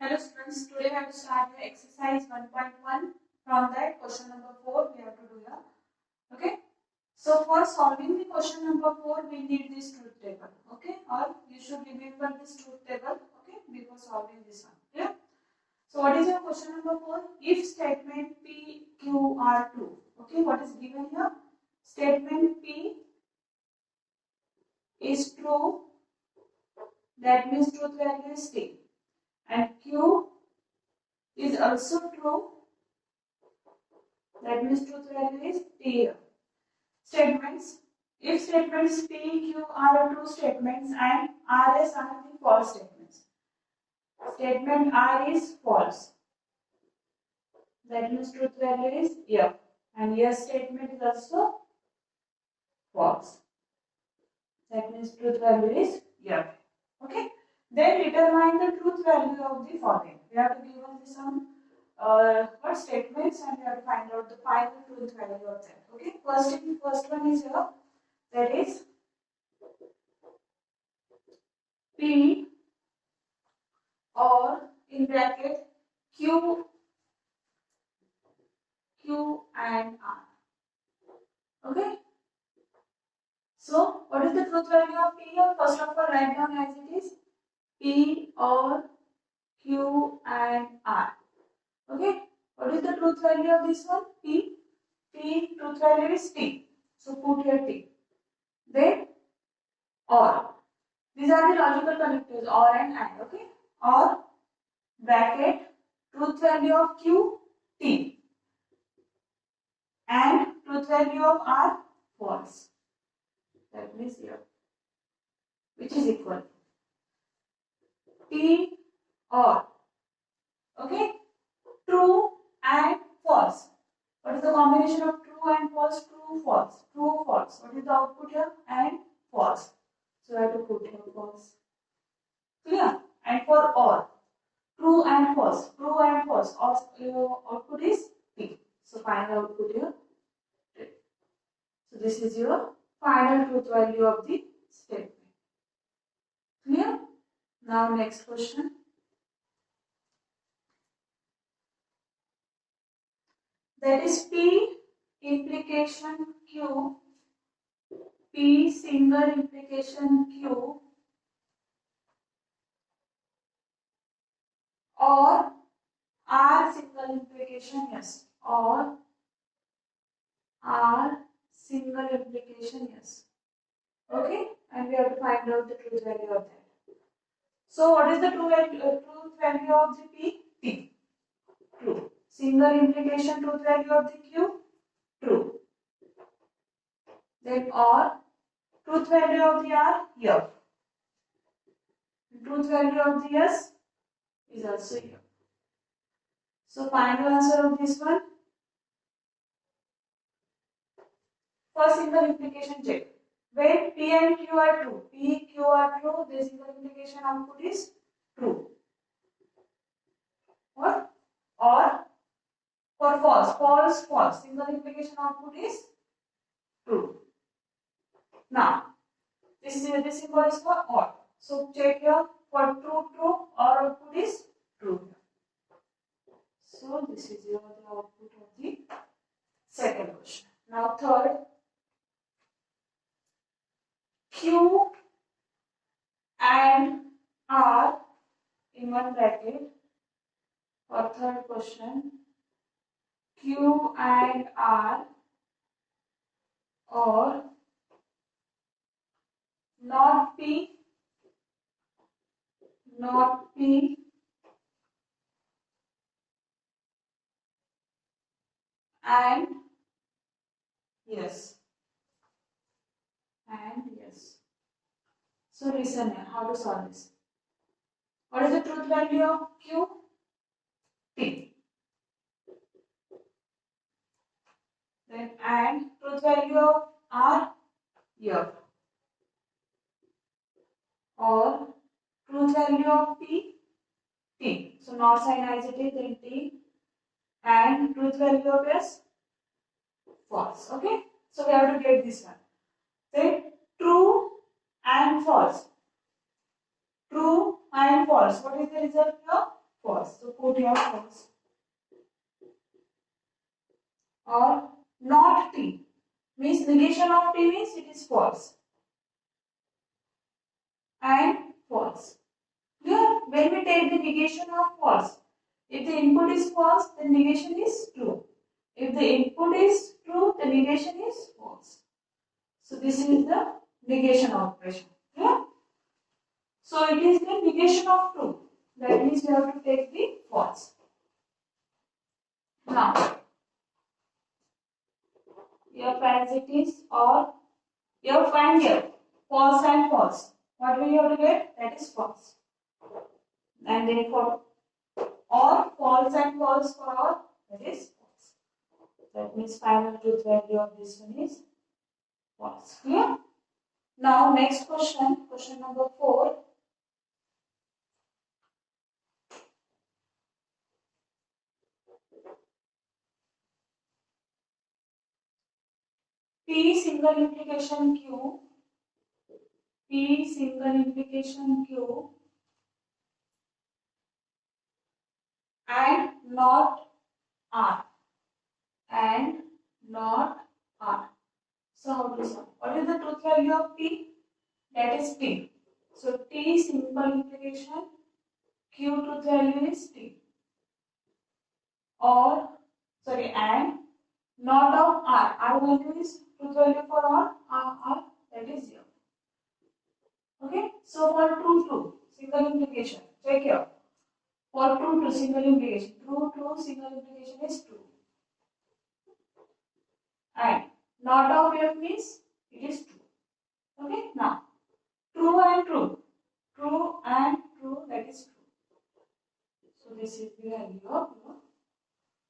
Hello students, today we have to start the exercise 1.1. From that question number 4 we have to do here. Okay. So for solving the question number 4 we need this truth table. Okay. Or you should remember this truth table. Okay. Before solving this one. Yeah. So what is your question number 4? If statement P, Q are true. Okay. What is given here? Statement P is true. That means truth value is T. And Q is also true. That means truth value is T. Statements. If statements P, Q are true statements and RS are the false statements. Statement R is false. That means truth value is F. And yes statement is also false. That means truth value is F. Okay. Then determine the truth value of the following. We have to give us some what statements and we have to find out the final truth value of that. Okay. First one is here. That is P or in bracket Q and R. Okay. So what is the truth value of P here? First of all, write down as it is P or Q and R. Okay. What is the truth value of this one? P. P truth value is T. So put here T. Then or. These are the logical connectors or and and. Okay. Or bracket truth value of Q T and truth value of R false. That means here, which is equal T or okay true and false. What is the combination of true and false? True false. True false. What is the output here? And false. So I have to put here false. Clear? And for or true and false. True and false. Output is T. So final output here. So this is your final truth value of the statement. Clear? Now next question. That is P implication Q. P single implication Q or R single implication yes or R single implication yes. Okay, and we have to find out the truth value of that. So what is the truth value of the P? T. True. Single implication truth value of the Q? True. Then or truth value of the R? F. Truth value of the S is also F. So final answer of this one. For single implication check. When P and Q are true, P, Q are true, the single implication output is true. Or for false, false. Single implication output is true. Now, this symbol is for or. So check here for true, or output is true. So this is your the output of the second question. Now third, Q and R in one bracket. For third question, Q and R or not P and yes. So listen here, how to solve this. What is the truth value of Q? T. Then and truth value of R? F. Or truth value of P? T. So not sign as it is, then T. And truth value of S? False. Okay. So we have to get this one. Then true and false. True and false. What is the result here? false. So put here false. Or not T means negation of T means it is false. And false. Here, when we take the negation of false, if the input is false, the negation is true. If the input is true, the negation is false. So this is the negation operation. Yeah? So it is the negation of true. That means we have to take the false. Now, F as it is or F and F, false and false. What we have to get? That is false. And therefore, or false and false for all, that is false. That means final truth value of this one is false. Clear? Now, next question, question number 4. P single implication Q, P single implication Q and not R, and not R. So how to solve? What is the truth value of P? That is T. So T simple implication, Q truth value is T. Or, sorry, and not of R. R value is truth value for all, R, that is 0. Okay, so for true single implication, check here. For true single implication, true single implication is true. And not of F means it is true. Okay, now true and true, that is true. So this is the value of,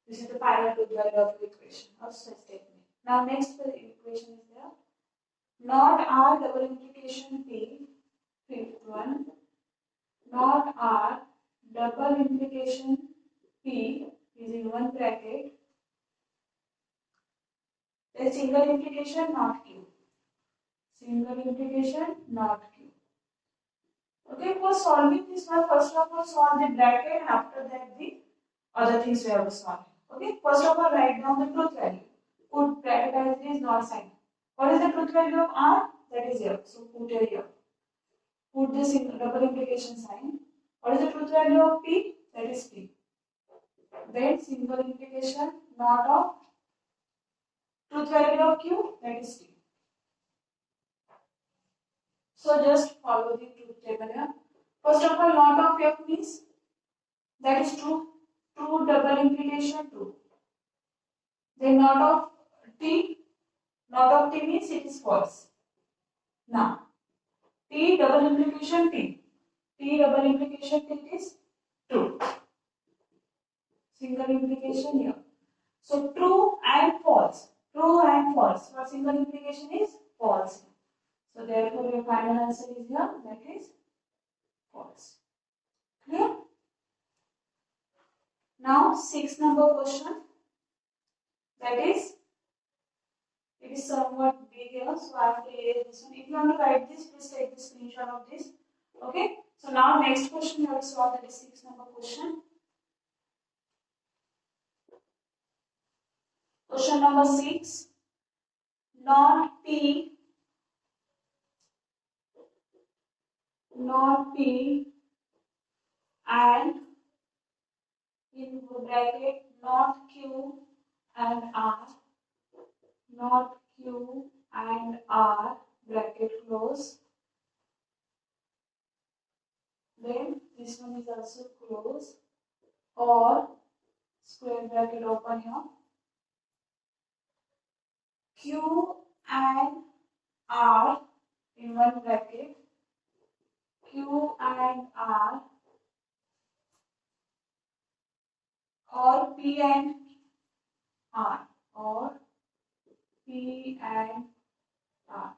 this is the final truth value of the equation of such statement. Now next equation is there. Not R double implication P, fifth one. Not R double implication P is in one bracket. Then single implication not Q. Single implication not Q. Okay, for solving this one, first of all solve the bracket and after that the other things we have to solve. Okay, first of all write down the truth value. Put bracket as it is not sign. What is the truth value of R? That is here. So put here. Put this in double implication sign. What is the truth value of P? That is P. Then single implication not of truth value of Q, that is T. So just follow the truth table here. First of all, not of F means that is true. True double implication true. Then not of T. Not of T means it is false. Now, T double implication T. T double implication T is true. Single implication here. So true and false. True and false. For single implication is false. So therefore your final answer is here, that is false. Clear? Now 6 number question. That is, it is somewhat big here, so I have to erase this one. If you want to write this, please take the screenshot of this. Okay. So now next question you have to solve, that is 6 number question. Question number 6. Not P and in bracket not Q and R, not Q and R, bracket close. Then this one is also close, or square bracket open here. Q and R in one bracket. Q and R, or P and R, or P and R.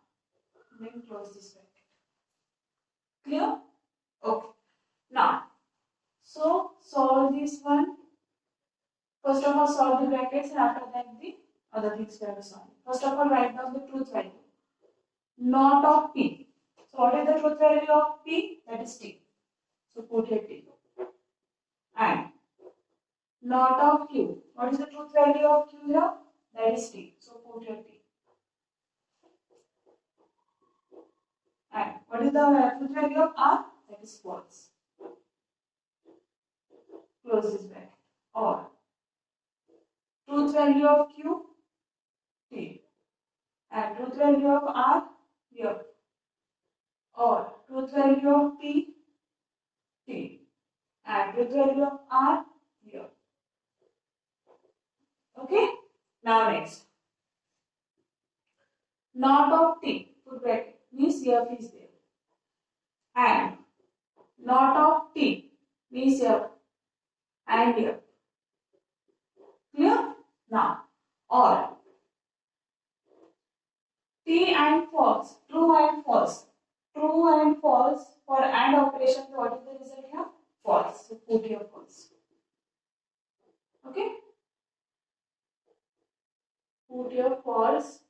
Then close this bracket. Clear? Okay. Now, so solve this one. First of all, solve the brackets and after that the other things we have to solve. First of all, write down the truth value. Not of P. So what is the truth value of P? That is T. So put here T. And not of Q. What is the truth value of Q here? That is T. So put your T. And what is the truth value of R? That is false. Close this bracket. Or truth value of Q, T. And truth value of R, here. Or truth value of T, T. And truth value of R, here. Okay? Now next. Not of T, put bracket, means F is there. And not of T means F and F. Clear? Now, or T and false, true and false. True and false for AND operation, what is the result here? False. So put here false. Okay? Put here false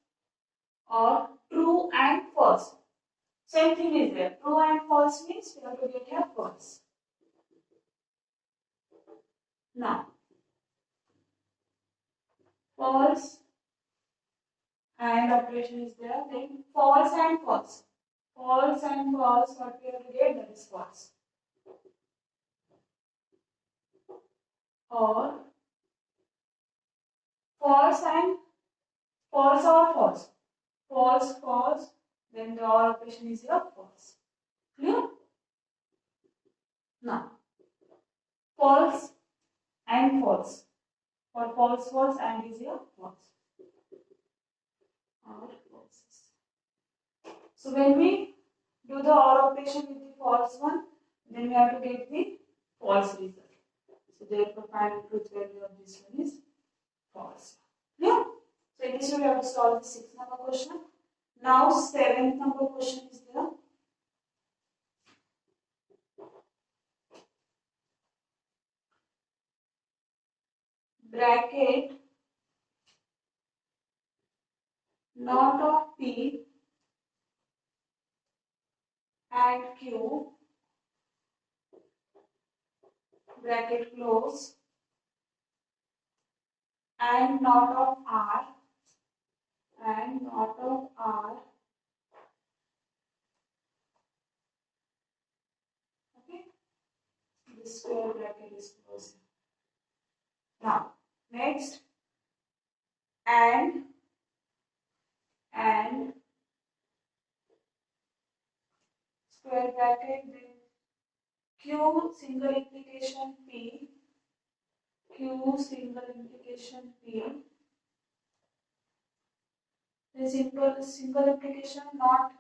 or true and false. Same thing is there. True and false means we have to get here false. Now, false and operation is there. Then false and false. False and false, what we have to get, that is false. Or false and false or false. False, false, then the OR operation is here false. Clear? Now, false and false. For false, false and is here false. Or false. So when we do the OR operation with the false one, then we have to get the false result. So therefore final truth value of this one is false. Clear? So in this way we have to solve the 6th number question. Now 7th number question is there. Bracket not of P and Q, bracket close, and not of R, and not of R. Okay, this square bracket is closed. Now, next, and square bracket, then Q single implication P, Q single implication P, then single implication not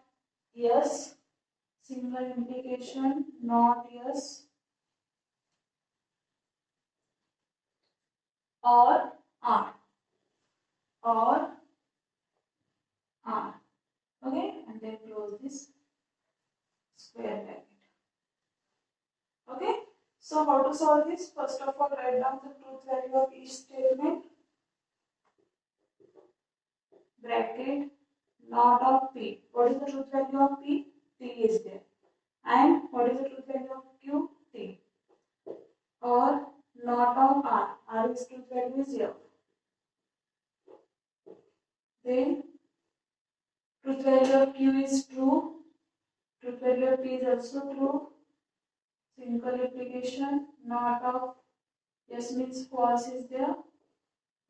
yes, single implication not yes, or R, or R. Okay, and then close this square bracket. Okay, so how to solve this? First of all, write down the truth value of each statement. Bracket not of P. What is the truth value of P? T is there. And what is the truth value of Q? T. Or not of R. R is truth value is here. Then truth value of Q is true. Truth value of P is also true. Single implication not of yes means false is there,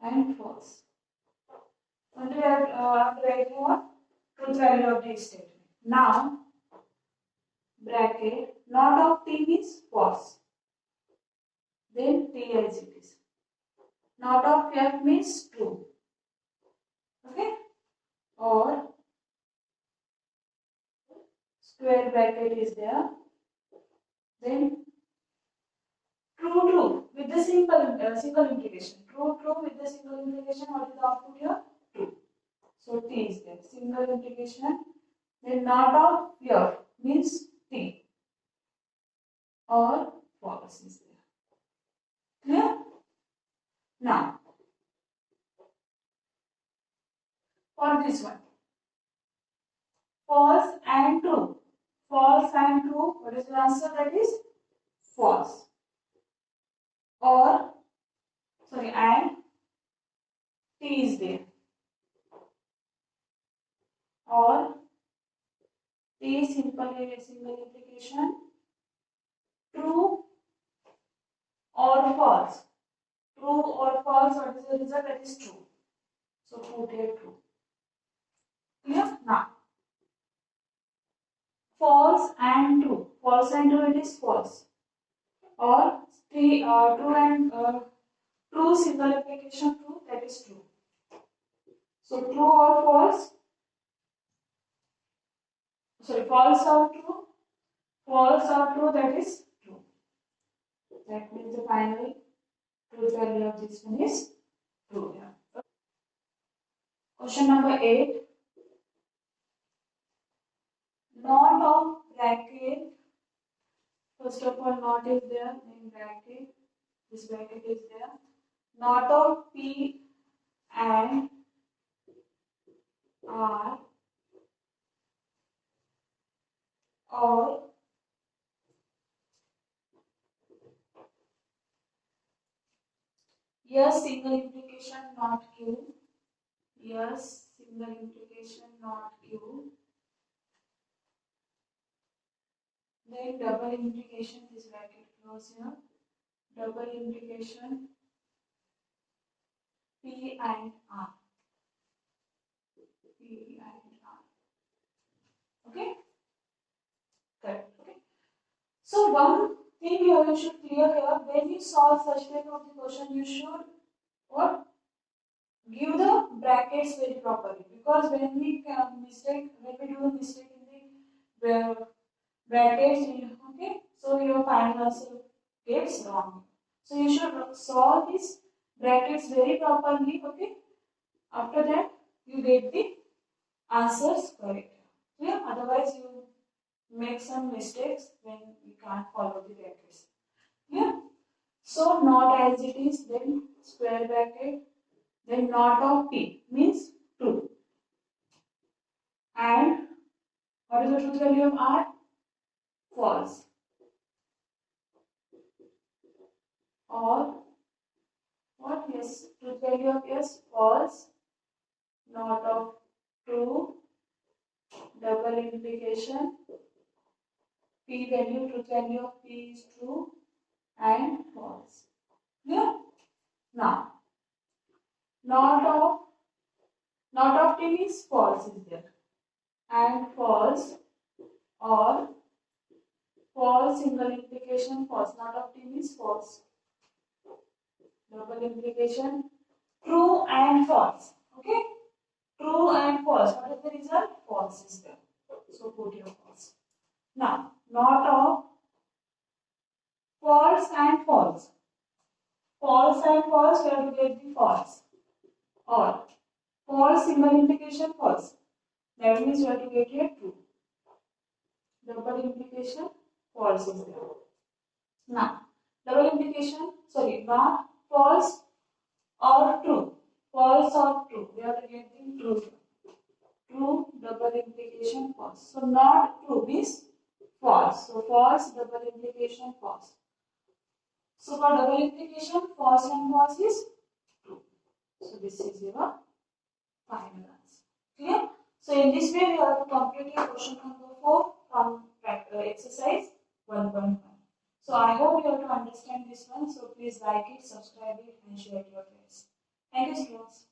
and false. Only we have to write here truth value of this statement. Now, bracket not of T means false. Then T as it is. Not of F means true. Okay? Or square bracket is there. Then true with the single implication. True with the single implication. What is the output here? True. So T is there. Single implication. Then not of F means T. Or false is there. Clear? Now, for this one, false and true. False and true. What is the answer? That is false. Or single implication, true or false. True or false, what is the result? That is true. So put here true. Clear? Now, false and true. False and true, it is false. Or true and true single implication true, that is true. So true or false? Sorry, false or true? False or true, that is true. That means the final truth value of this one is true. Yeah. Question number 8. Not of bracket. First of all, not is there in bracket. This bracket is there. Not of P and R or yes, single implication not Q. Yes, single implication not Q. Then double implication, this bracket close here. Double implication P and R. P and R. Okay? Correct. Okay. So one thing you should clear here, when you solve such type of the question, you should what? Give the brackets very properly, because when we do a mistake in the brackets, okay, so your final answer gets wrong. So you should solve these brackets very properly, okay. After that, you get the answers correct. Yeah, otherwise you make some mistakes when you can't follow the brackets. Yeah. So not as it is, then square bracket, then not of P means true. And what is the truth value of R? False. Or what? Yes, truth value of S false, not of true, double implication, P value, truth value of P is true and false. Yeah. Now, not of T means false is there, and false or false single implication false. Not of T means false. Double implication true and false. Okay, true and false. What is the result? False is there. So put your false. Now, not of false and false. False and false, we have to get the false. Or false single implication false. That means you have to get here true. Double implication false is there. Now, double implication, sorry, not false or true. False or true. We have to get the true. True, double implication false. So, not true means false. So, false, double implication false. So, for double implication, false and false is true. So, this is your final answer. Clear? So, in this way, we have to complete your question number 4 from exercise 1.1. So, I hope you have to understand this one. So, please like it, subscribe it, and share it to your friends. Thank you, students.